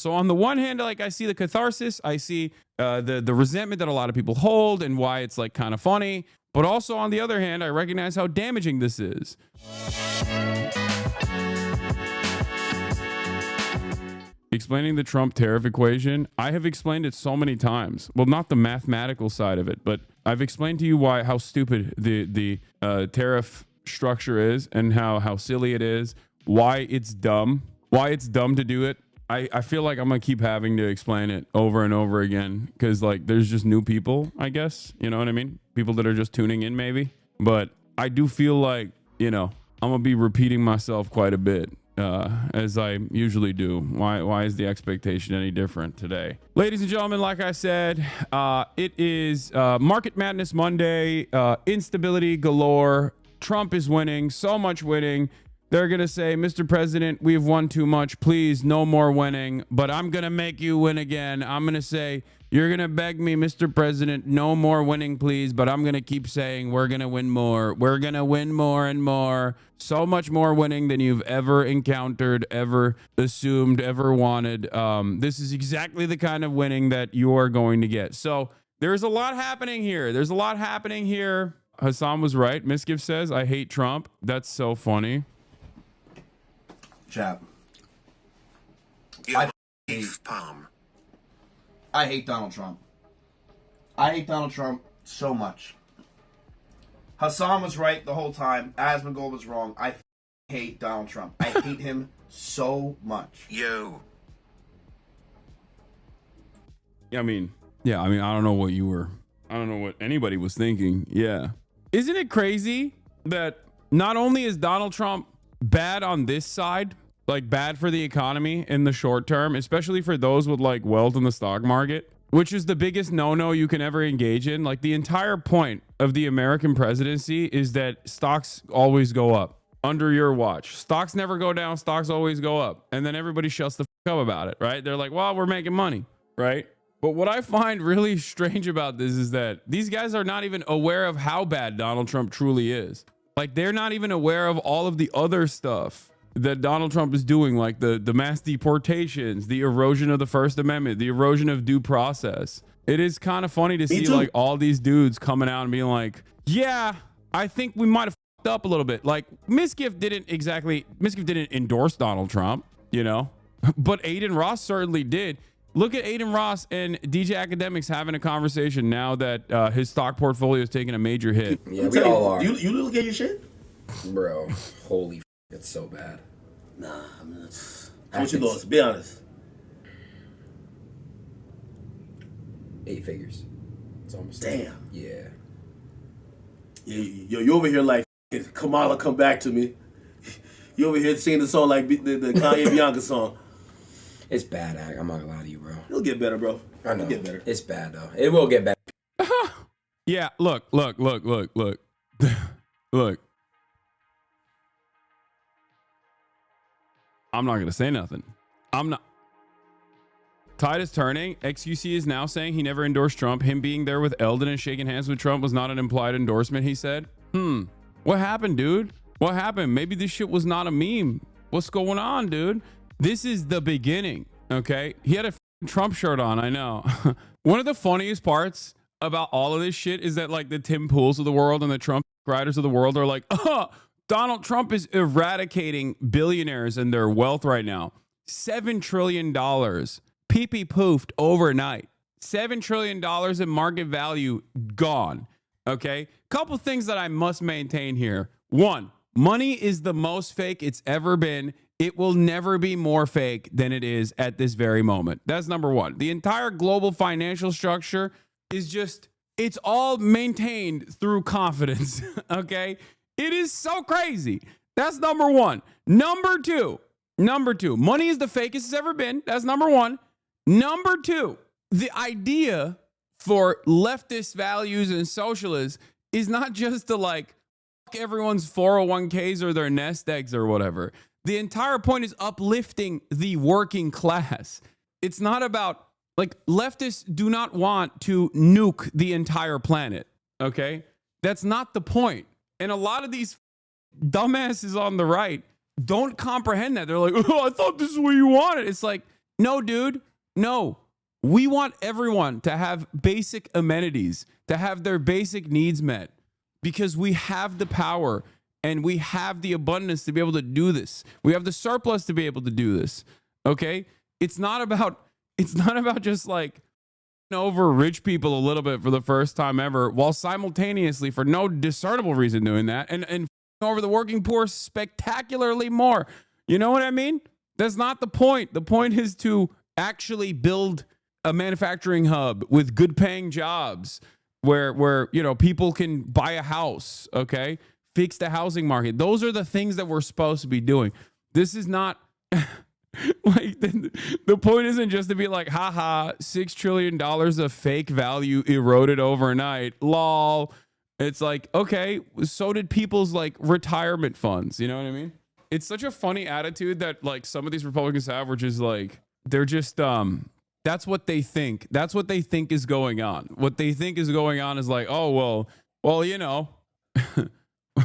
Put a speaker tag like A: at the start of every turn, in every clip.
A: So on the one hand, like, I see the catharsis, I see the resentment that a lot of people hold and why it's like kind of funny. But also on the other hand, I recognize how damaging this is. Explaining the Trump tariff equation, I have explained it so many times. Well, not the mathematical side of it, but I've explained to you how stupid the tariff structure is and how silly it is, why it's dumb to do it. I feel like I'm gonna keep having to explain it over and over again because like there's just new people, I guess, you know what I mean? People that are just tuning in maybe. But I do feel like, you know, I'm gonna be repeating myself quite a bit as I usually do. Why is the expectation any different today? Ladies and gentlemen, like I said, it is Market Madness Monday, instability galore. Trump is winning, so much winning. They're going to say, Mr. President, we've won too much. Please, no more winning. But I'm going to make you win again. I'm going to say, you're going to beg me, Mr. President, no more winning, please. But I'm going to keep saying, we're going to win more. We're going to win more and more. So much more winning than you've ever encountered, ever assumed, ever wanted. This is exactly the kind of winning that you're going to get. So there's a lot happening here. Hasan was right. Misgift says, I hate Trump. That's so funny.
B: Chap. I hate Donald Trump. I hate Donald Trump so much. Hasan was right the whole time. Asmongold was wrong. I hate Donald Trump. I hate him so much.
A: Yo. I mean, I don't know what anybody was thinking. Yeah. Isn't it crazy that not only is Donald Trump bad on this side, like bad for the economy in the short term, especially for those with like wealth in the stock market, which is the biggest no-no you can ever engage in. Like the entire point of the American presidency is that stocks always go up under your watch. Stocks never go down. Stocks always go up. And then everybody shuts the fuck up about it, right? They're like, well, we're making money, right? But what I find really strange about this is that these guys are not even aware of how bad Donald Trump truly is. Like they're not even aware of all of the other stuff that Donald Trump is doing, like the mass deportations, the erosion of the First Amendment, the erosion of due process. It is kind of funny to see like all these dudes coming out and being like, yeah, I think we might have fucked up a little bit. Like Misgift didn't endorse Donald Trump, you know, but Aiden Ross certainly did. Look at Aiden Ross and DJ Academics having a conversation now that his stock portfolio is taking a major hit.
C: Yeah, we all are.
B: You look at your shit?
C: Bro, holy f***, it's so bad.
B: Nah, I mean, how much you lost? Be honest.
C: 8 figures. It's almost
B: damn.
C: Yeah.
B: You over here like Kamala, come back to me. You over here singing the song like the Kanye Bianca song.
C: It's bad, I'm not gonna lie to you, bro.
B: It'll get better, bro.
C: I know.
B: It'll get better.
C: It's bad, though. It will get better.
A: Yeah, look. Look. I'm not going to say nothing. I'm not. Tide is turning. XQC is now saying he never endorsed Trump. Him being there with Eldon and shaking hands with Trump was not an implied endorsement, he said. What happened, dude? What happened? Maybe this shit was not a meme. What's going on, dude? This is the beginning, okay? He had a Trump shirt on, I know. One of the funniest parts about all of this shit is that like the Tim Pools of the world and the Trump riders of the world are like, Donald Trump is eradicating billionaires and their wealth right now. $7 trillion. Pee-pee poofed overnight. $7 trillion in market value gone, okay? Couple things that I must maintain here. One, money is the most fake it's ever been. It will never be more fake than it is at this very moment. That's number one. The entire global financial structure is just, it's all maintained through confidence, okay? It is so crazy. That's number one. Number two, money is the fakest it's ever been. That's number one. Number two, the idea for leftist values and socialists is not just to like everyone's 401ks or their nest eggs or whatever. The entire point is uplifting the working class. It's not about, like, leftists do not want to nuke the entire planet, okay? That's not the point. And a lot of these dumbasses on the right don't comprehend that. They're like, oh, I thought this is what you wanted. It's like, No, dude. No. We want everyone to have basic amenities, to have their basic needs met, because we have the power and we have the abundance to be able to do this. We have the surplus to be able to do this. Okay? It's not about just like over rich people a little bit for the first time ever, while simultaneously, for no discernible reason, doing that, and over the working poor spectacularly more. You know what I mean? That's not the point. The point is to actually build a manufacturing hub with good paying jobs where people can buy a house, okay? Fix the housing market. Those are the things that we're supposed to be doing. This is not like the point isn't just to be like, haha, $6 trillion of fake value eroded overnight. Lol. It's like, okay, so did people's like retirement funds. You know what I mean? It's such a funny attitude that like some of these Republicans have, which is like, they're just, that's what they think. That's what they think is going on. What they think is going on is like, oh, well,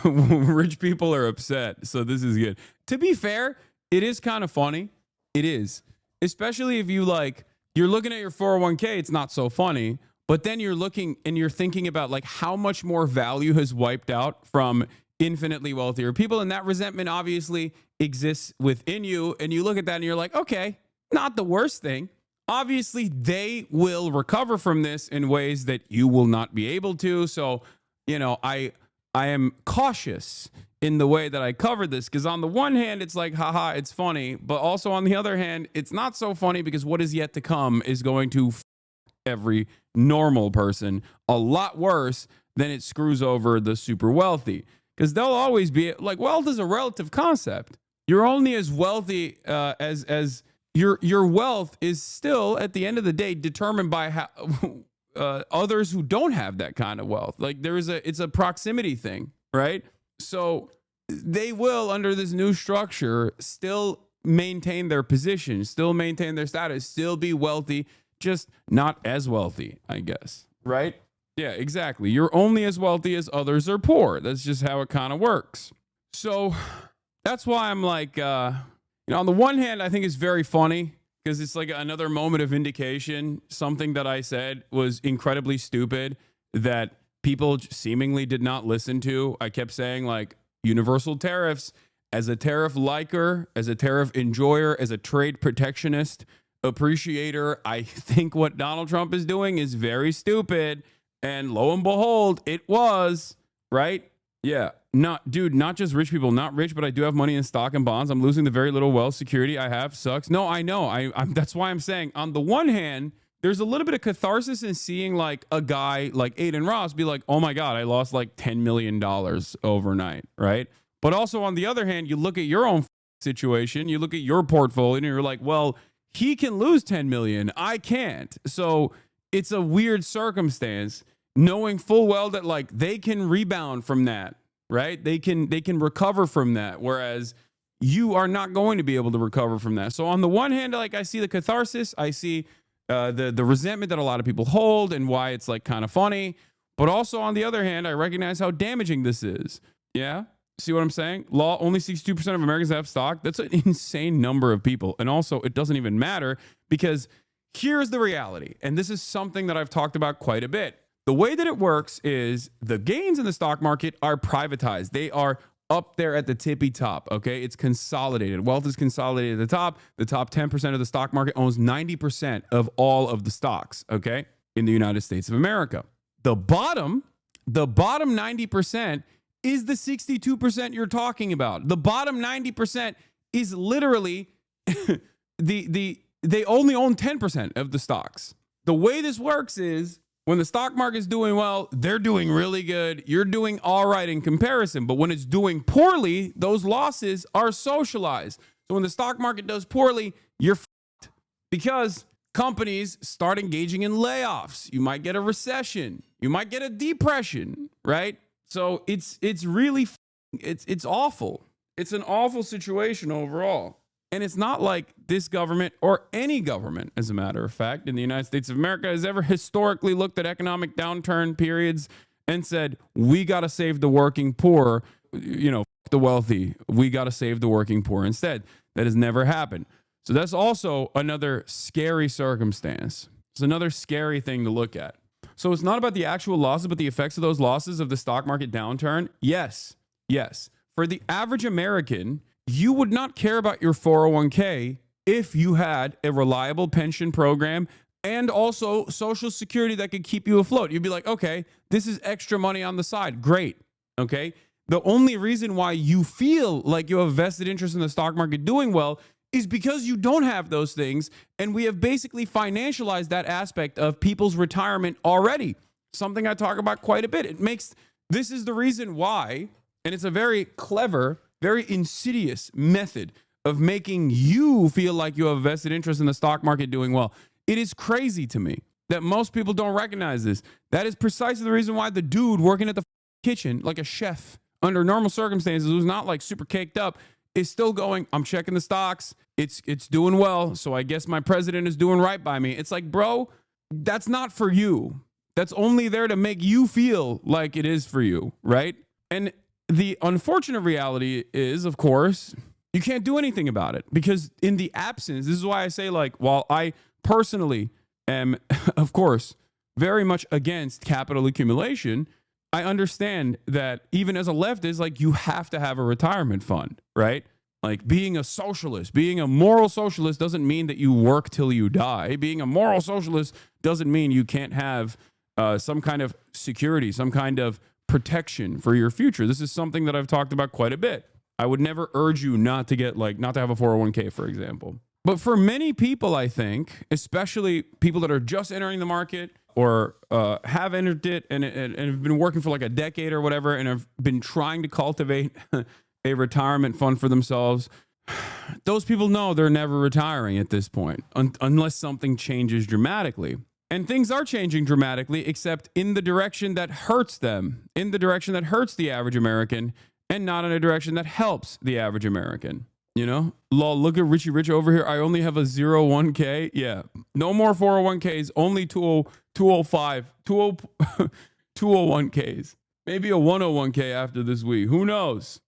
A: rich people are upset, so this is good. To be fair, it is kind of funny. It is. Especially if you're looking at your 401k, it's not so funny. But then you're looking and you're thinking about like how much more value has wiped out from infinitely wealthier people. And that resentment obviously exists within you. And you look at that and you're like, okay, not the worst thing. Obviously, they will recover from this in ways that you will not be able to. So, I am cautious in the way that I cover this, because on the one hand, it's like, haha, it's funny. But also on the other hand, it's not so funny, because what is yet to come is going to every normal person a lot worse than it screws over the super wealthy. Because they'll always be like, wealth is a relative concept. You're only as wealthy as your wealth is still, at the end of the day, determined by how others who don't have that kind of wealth. Like it's a proximity thing, right? So they will, under this new structure, still maintain their position, still maintain their status, still be wealthy, just not as wealthy, I guess, right? Yeah, exactly. You're only as wealthy as others are poor. That's just how it kind of works. So that's why I'm like, on the one hand, I think it's very funny because it's like another moment of vindication. Something that I said was incredibly stupid that people seemingly did not listen to. I kept saying like universal tariffs. As a tariff liker, as a tariff enjoyer, as a trade protectionist appreciator, I think what Donald Trump is doing is very stupid. And lo and behold, it was, right? Yeah. Not just rich people, not rich, but I do have money in stock and bonds. I'm losing the very little wealth security I have. Sucks. No, I know. I'm that's why I'm saying, on the one hand, there's a little bit of catharsis in seeing like a guy like Aiden Ross be like, oh my God, I lost like $10 million overnight, right? But also on the other hand, you look at your own situation, you look at your portfolio and you're like, well, he can lose 10 million. I can't. So it's a weird circumstance, knowing full well that like they can rebound from that, right? They can recover from that. Whereas you are not going to be able to recover from that. So on the one hand, like I see the catharsis, I see the resentment that a lot of people hold and why it's like kind of funny. But also on the other hand, I recognize how damaging this is. Yeah. See what I'm saying? Law, only 62% of Americans have stock. That's an insane number of people. And also, it doesn't even matter, because here's the reality. And this is something that I've talked about quite a bit. The way that it works is the gains in the stock market are privatized. They are up there at the tippy top, okay? It's consolidated. Wealth is consolidated at the top. The top 10% of the stock market owns 90% of all of the stocks, okay, in the United States of America. The bottom 90% is the 62% you're talking about. The bottom 90% is literally they only own 10% of the stocks. The way this works is when the stock market is doing well, they're doing really good. You're doing all right in comparison. But when it's doing poorly, those losses are socialized. So when the stock market does poorly, you're f***ed, because companies start engaging in layoffs. You might get a recession. You might get a depression, right? So it's really, it's awful. It's an awful situation overall. And it's not like this government, or any government, as a matter of fact, in the United States of America has ever historically looked at economic downturn periods and said, we got to save the working poor, the wealthy. We got to save the working poor instead. That has never happened. So that's also another scary circumstance. It's another scary thing to look at. So it's not about the actual losses, but the effects of those losses of the stock market downturn. Yes. For the average American, you would not care about your 401k if you had a reliable pension program and also Social Security that could keep you afloat. You'd be like, okay, this is extra money on the side. Great. Okay. The only reason why you feel like you have vested interest in the stock market doing well is because you don't have those things. And we have basically financialized that aspect of people's retirement already. Something I talk about quite a bit. This is the reason why, and it's a very clever, very insidious method of making you feel like you have a vested interest in the stock market doing well. It is crazy to me that most people don't recognize this. That is precisely the reason why the dude working at the kitchen, like a chef, under normal circumstances, who's not like super caked up, is still going, I'm checking the stocks. It's doing well. So I guess my president is doing right by me. It's like, bro, that's not for you. That's only there to make you feel like it is for you, right? And the unfortunate reality is, of course, you can't do anything about it because in the absence, this is why I say, like, while I personally am, of course, very much against capital accumulation, I understand that even as a leftist, like, you have to have a retirement fund, right? Like, being a socialist, being a moral socialist doesn't mean that you work till you die. Being a moral socialist doesn't mean you can't have some kind of security, some kind of protection for your future. This is something that I've talked about quite a bit. I would never urge you not to have a 401k, for example. But for many people, I think, especially people that are just entering the market or have entered it and have been working for like a decade or whatever and have been trying to cultivate a retirement fund for themselves, those people know they're never retiring at this point unless something changes dramatically. And things are changing dramatically, except in the direction that hurts them, in the direction that hurts the average American, and not in a direction that helps the average American. You know, lol, look at Richie Rich over here. I only have a 01k. Yeah, no more 401ks, only 201ks. Maybe a 101k after this week. Who knows?